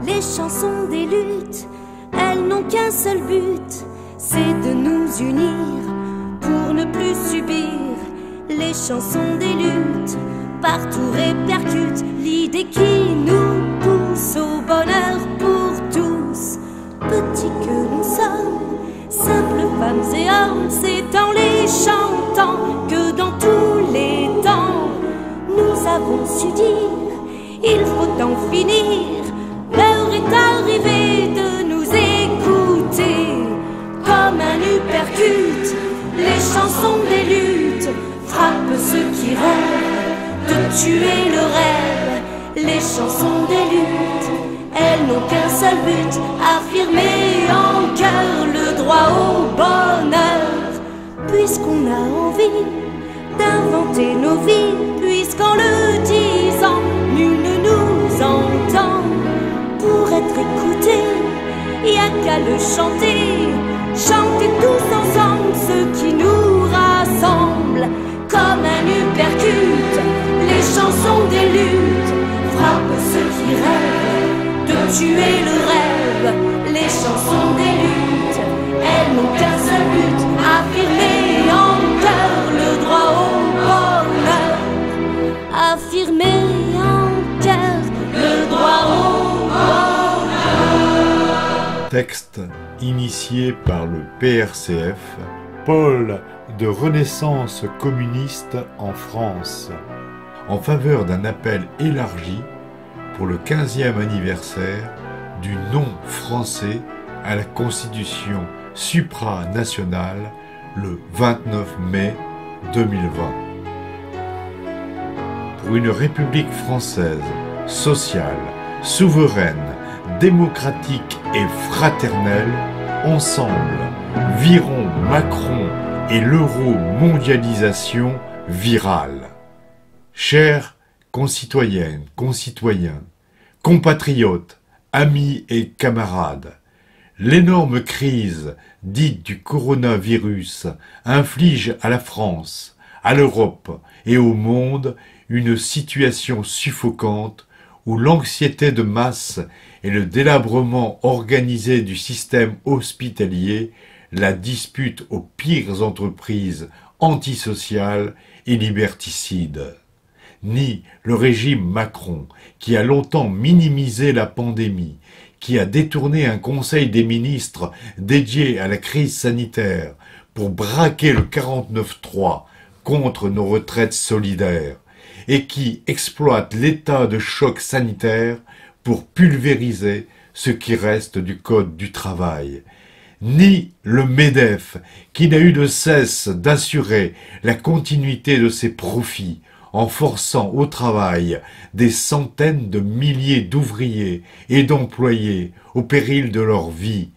Les chansons des luttes, elles n'ont qu'un seul but, c'est de nous unir pour ne plus subir. Les chansons des luttes, partout répercutent l'idée qui nous pousse au bonheur pour tous. Petits que nous sommes, simples femmes et hommes, c'est en les chantant que dans tous les temps nous avons su dire, il faut en finir. L'heure est arrivée de nous écouter. Comme un uppercut, les chansons des luttes frappent ceux qui rêvent de tuer le rêve. Les chansons des luttes, elles n'ont qu'un seul but, affirmer en cœur le droit au bonheur. Puisqu'on a envie d'inventer nos vies, puisqu'en le disant, nul ne nous entend. Pour être écouté, y a qu'à le chanter, chanter tous ensemble ce qui nous rassemble. Comme un uppercut, les chansons des luttes frappent ceux qui rêvent de tuer le rêve. Les chansons des luttes, elles n'ont qu'un seul but, affirmer en cœur le droit au bonheur. Affirmer en cœur le droit au bonheur. Texte initié par le PRCF, pôle de renaissance communiste en France, en faveur d'un appel élargi pour le 15e anniversaire du non français à la Constitution supranationale le 29 mai 2020. Pour une République française sociale, souveraine, démocratique et fraternelle, ensemble, virons Macron et l'euro-mondialisation virale. Chers concitoyennes, concitoyens, compatriotes, amis et camarades, l'énorme crise dite du coronavirus inflige à la France, à l'Europe et au monde une situation suffocante où l'anxiété de masse et le délabrement organisé du système hospitalier la dispute aux pires entreprises antisociales et liberticides. Ni le régime Macron, qui a longtemps minimisé la pandémie, qui a détourné un conseil des ministres dédié à la crise sanitaire pour braquer le 49.3 contre nos retraites solidaires, et qui exploite l'état de choc sanitaire pour pulvériser ce qui reste du code du travail, ni le MEDEF, qui n'a eu de cesse d'assurer la continuité de ses profits en forçant au travail des centaines de milliers d'ouvriers et d'employés au péril de leur vie,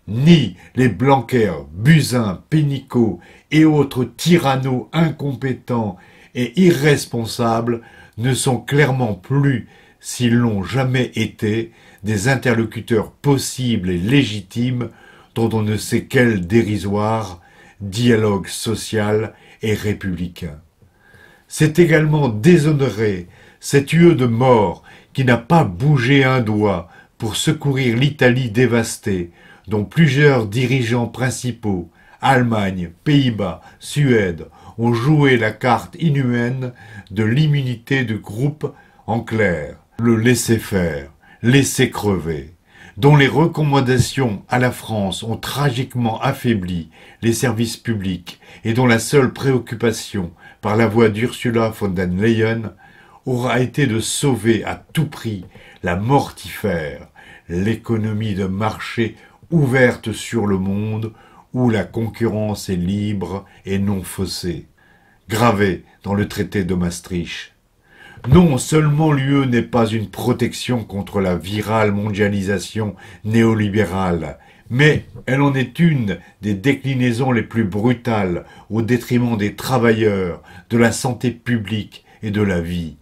ni les Blanquer, Buzyn, Pénicaud et autres tyrannos incompétents et irresponsables ne sont clairement plus, s'ils l'ont jamais été, des interlocuteurs possibles et légitimes dont on ne sait quel dérisoire dialogue social et républicain. C'est également déshonorer cet UE de mort qui n'a pas bougé un doigt pour secourir l'Italie dévastée, dont plusieurs dirigeants principaux, Allemagne, Pays-Bas, Suède, ont joué la carte inhumaine de l'immunité de groupe, en clair, le laisser-faire, laisser crever, dont les recommandations à la France ont tragiquement affaibli les services publics et dont la seule préoccupation, par la voix d'Ursula von der Leyen, aura été de sauver à tout prix la mortifère, l'économie de marché ouverte sur le monde où la concurrence est libre et non faussée, gravée dans le traité de Maastricht. Non seulement l'UE n'est pas une protection contre la virale mondialisation néolibérale, mais elle en est une des déclinaisons les plus brutales au détriment des travailleurs, de la santé publique et de la vie.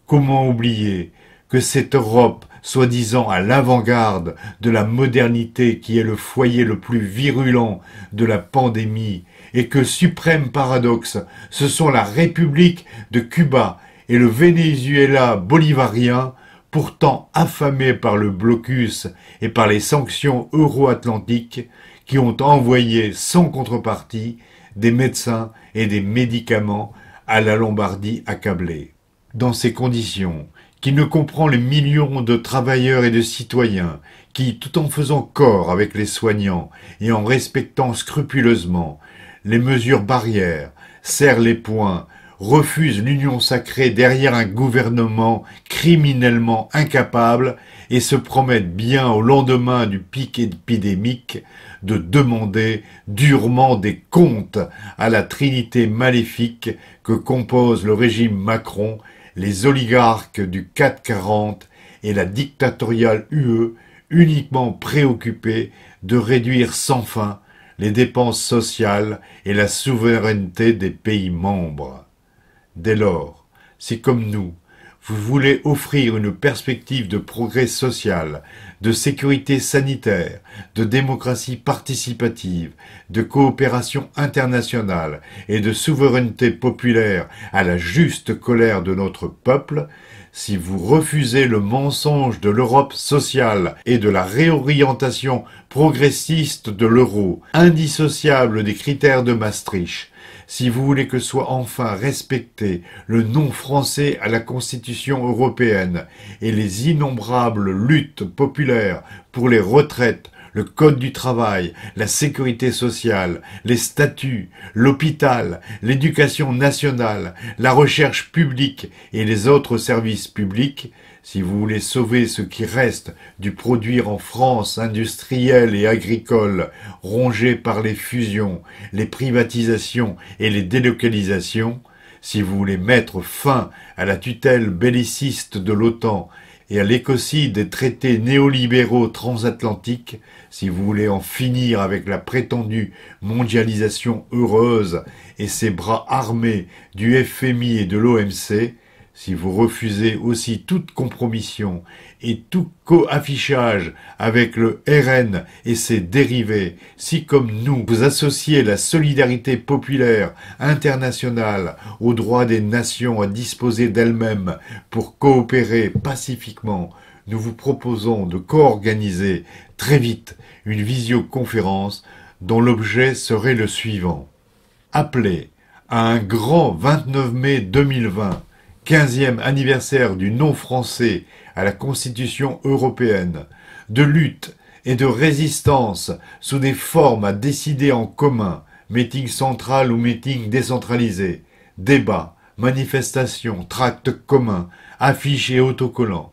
Comment oublier que cette Europe, soi-disant à l'avant-garde de la modernité qui est le foyer le plus virulent de la pandémie, et que, suprême paradoxe, ce sont la République de Cuba et le Venezuela bolivarien pourtant affamés par le blocus et par les sanctions euro-atlantiques qui ont envoyé sans contrepartie des médecins et des médicaments à la Lombardie accablée. Dans ces conditions, qui ne comprend les millions de travailleurs et de citoyens qui, tout en faisant corps avec les soignants et en respectant scrupuleusement les mesures barrières, serrent les poings, refusent l'union sacrée derrière un gouvernement criminellement incapable et se promettent bien au lendemain du pic épidémique de demander durement des comptes à la trinité maléfique que compose le régime Macron, les oligarques du 440 et la dictatoriale UE, uniquement préoccupés de réduire sans fin les dépenses sociales et la souveraineté des pays membres. Dès lors, si comme nous, vous voulez offrir une perspective de progrès social, de sécurité sanitaire, de démocratie participative, de coopération internationale et de souveraineté populaire à la juste colère de notre peuple, si vous refusez le mensonge de l'Europe sociale et de la réorientation progressiste de l'euro, indissociable des critères de Maastricht, si vous voulez que soit enfin respecté le nom français à la Constitution européenne et les innombrables luttes populaires pour les retraites, le code du travail, la sécurité sociale, les statuts, l'hôpital, l'éducation nationale, la recherche publique et les autres services publics, si vous voulez sauver ce qui reste du produire en France industriel et agricole, rongé par les fusions, les privatisations et les délocalisations, si vous voulez mettre fin à la tutelle belliciste de l'OTAN et à l'écocide des traités néolibéraux transatlantiques, si vous voulez en finir avec la prétendue mondialisation heureuse et ses bras armés du FMI et de l'OMC, si vous refusez aussi toute compromission et tout co-affichage avec le RN et ses dérivés, si comme nous, vous associez la solidarité populaire internationale au droit des nations à disposer d'elles-mêmes pour coopérer pacifiquement, nous vous proposons de co-organiser très vite une visioconférence dont l'objet serait le suivant. Appelez à un grand 29 mai 2020, 15e anniversaire du non français à la Constitution européenne, de lutte et de résistance sous des formes à décider en commun, meeting central ou meeting décentralisé, débats, manifestations, tracts communs, affiches et autocollants.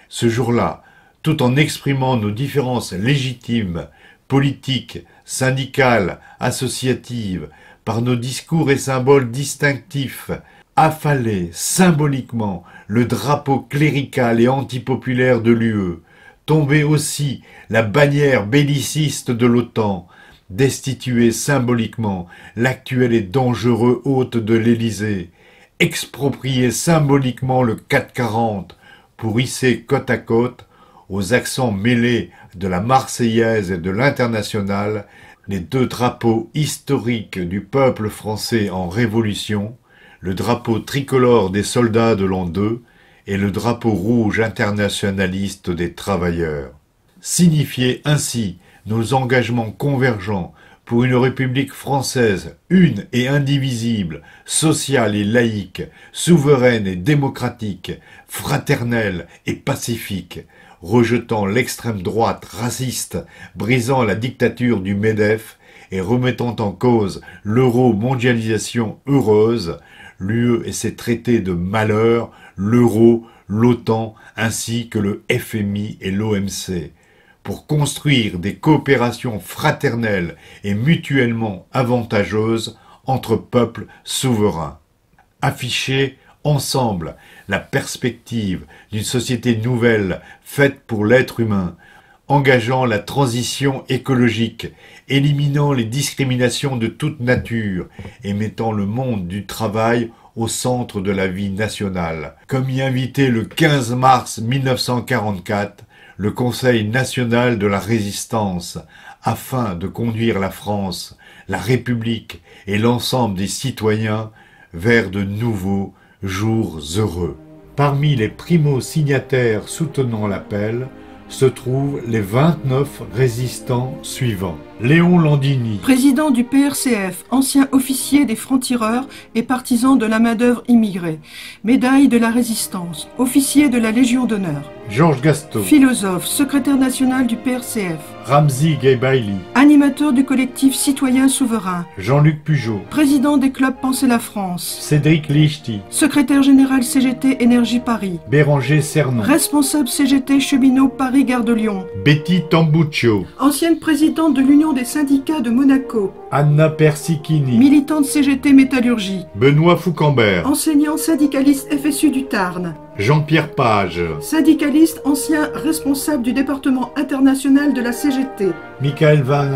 Ce jour-là, tout en exprimant nos différences légitimes, politiques, syndicales, associatives, par nos discours et symboles distinctifs, affaler symboliquement le drapeau clérical et antipopulaire de l'UE, tomber aussi la bannière belliciste de l'OTAN, destituer symboliquement l'actuel et dangereux hôte de l'Élysée, exproprier symboliquement le 440 pour hisser côte à côte, aux accents mêlés de la Marseillaise et de l'Internationale, les deux drapeaux historiques du peuple français en révolution, le drapeau tricolore des soldats de l'an 2 et le drapeau rouge internationaliste des travailleurs. Signifier ainsi nos engagements convergents pour une République française une et indivisible, sociale et laïque, souveraine et démocratique, fraternelle et pacifique, rejetant l'extrême droite raciste, brisant la dictature du MEDEF et remettant en cause l'euro-mondialisation heureuse, l'UE et ses traités de malheur, l'euro, l'OTAN ainsi que le FMI et l'OMC, pour construire des coopérations fraternelles et mutuellement avantageuses entre peuples souverains. Afficher ensemble la perspective d'une société nouvelle faite pour l'être humain, engageant la transition écologique, éliminant les discriminations de toute nature et mettant le monde du travail au centre de la vie nationale, comme y invitait le 15 mars 1944 le Conseil national de la résistance, afin de conduire la France, la République et l'ensemble des citoyens vers de nouveaux jours heureux. Parmi les primo-signataires soutenant l'appel se trouvent les 29 résistants suivants. Léon Landini, président du PRCF, ancien officier des francs-tireurs et partisan de la main-d'œuvre immigrée, médaille de la Résistance, officier de la Légion d'honneur. Georges Gastaut, Philosophe, secrétaire national du PRCF. Ramzi Gaybaili, Animateur du collectif Citoyens Souverains. Jean-Luc Pujol, Président des clubs Penser la France. Cédric Lichty, Secrétaire général CGT Énergie Paris. Béranger Cernon, Responsable CGT Cheminot Paris-Gare de Lyon. Betty Tambuccio, Ancienne présidente de l'Union des syndicats de Monaco. Anna Persichini, Militante CGT Métallurgie. Benoît Foucambert, Enseignant syndicaliste FSU du Tarn. Jean-Pierre Page, Syndicaliste, ancien responsable du département international de la CGT. Michael Van,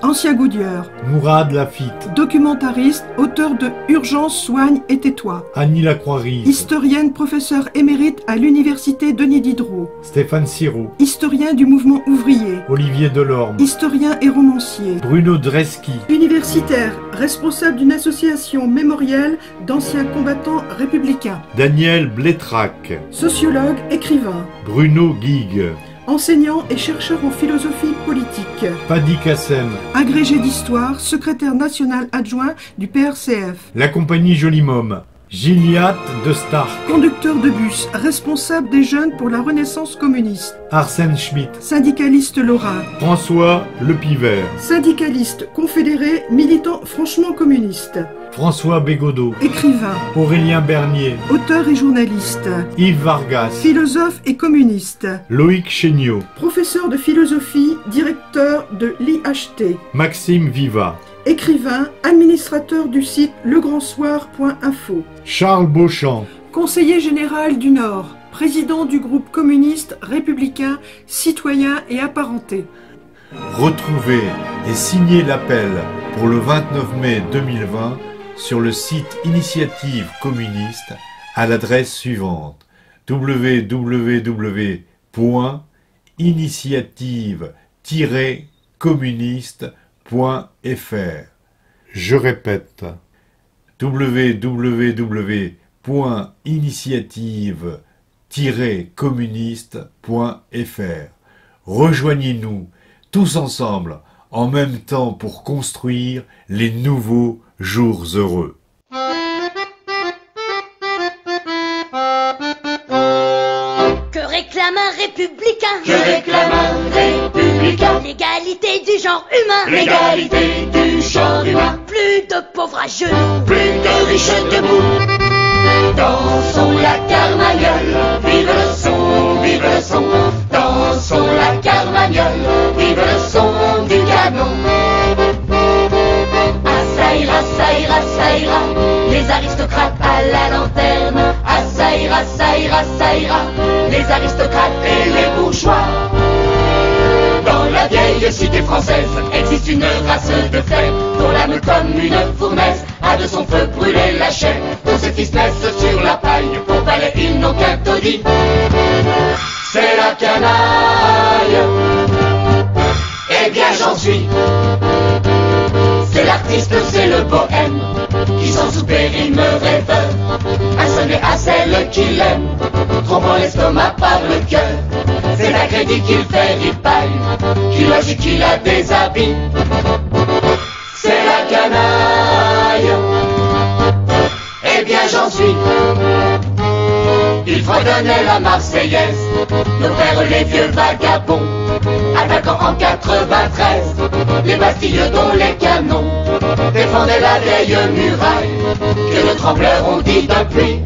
Ancien goudieur. Mourad Lafitte, Documentariste, auteur de Urgence, soigne et tais-toi. Annie Lacroix-Rise, Historienne, professeur émérite à l'université Denis Diderot. Stéphane Sirot, Historien du mouvement ouvrier. Olivier Delorme, Historien et romancier. Bruno Dreski, Universitaire, responsable d'une association mémorielle d'anciens combattants républicains. Daniel Blétrac, Sociologue, écrivain. Bruno Guigue, Enseignant et chercheur en philosophie politique. Paddy Kassem, Agrégé d'histoire, secrétaire national adjoint du PRCF. la compagnie Jolimum, Gilliatt de Stark, Conducteur de bus, responsable des jeunes pour la Renaissance communiste. Arsène Schmitt, Syndicaliste lorrain. François Lepivert, Syndicaliste, confédéré, militant franchement communiste. François Bégodeau, Écrivain, Aurélien Bernier, auteur et journaliste. Yves Vargas, Philosophe et communiste. Loïc Chéniaud, Professeur de philosophie, directeur de l'IHT. Maxime Viva, Écrivain, administrateur du site legrandsoir.info. Charles Beauchamp, Conseiller général du Nord, président du groupe communiste, républicain, citoyen et apparenté. Retrouvez et signez l'appel pour le 29 mai 2020 sur le site Initiative communiste à l'adresse suivante: www.initiative-communiste.fr. Je répète: www.initiative-communiste.fr. Rejoignez-nous tous ensemble, en même temps, pour construire les nouveaux jours heureux. Que réclame un républicain? Que réclame un républicain? L'égalité du genre humain. L'égalité du genre humain. Plus de pauvres à genoux. Plus de riches debout. Dansons la carmagnole. Vive le son, vive le son. Dansons la carmagnole. Vive le son du canon. Ah ça ira, ça ira, ça ira. Les aristocrates à la lanterne. Ah ça ira, ça ira, ça ira. Les aristocrates et les bourgeois. Dans la vieille cité française existe une race de frères dont l'âme comme une fournaise a de son feu brûlé la chair. Tous ces fils naissent sur la paille, pour palais ils n'ont qu'un taudis. C'est la canaille. Eh bien j'en suis. C'est l'artiste, c'est le bohème qui sans souper il me rêve à sonner à celle qu'il aime, trompant l'estomac par le cœur. C'est à crédit qu'il fait ripaille, qu'il loge, qu'il la déshabille. C'est la canaille. Eh bien j'en suis. Il fredonnait la Marseillaise, nos pères les vieux vagabonds, attaquant en 93 les Bastilles dont les canons défendaient la vieille muraille que nos trembleurs ont dit depuis.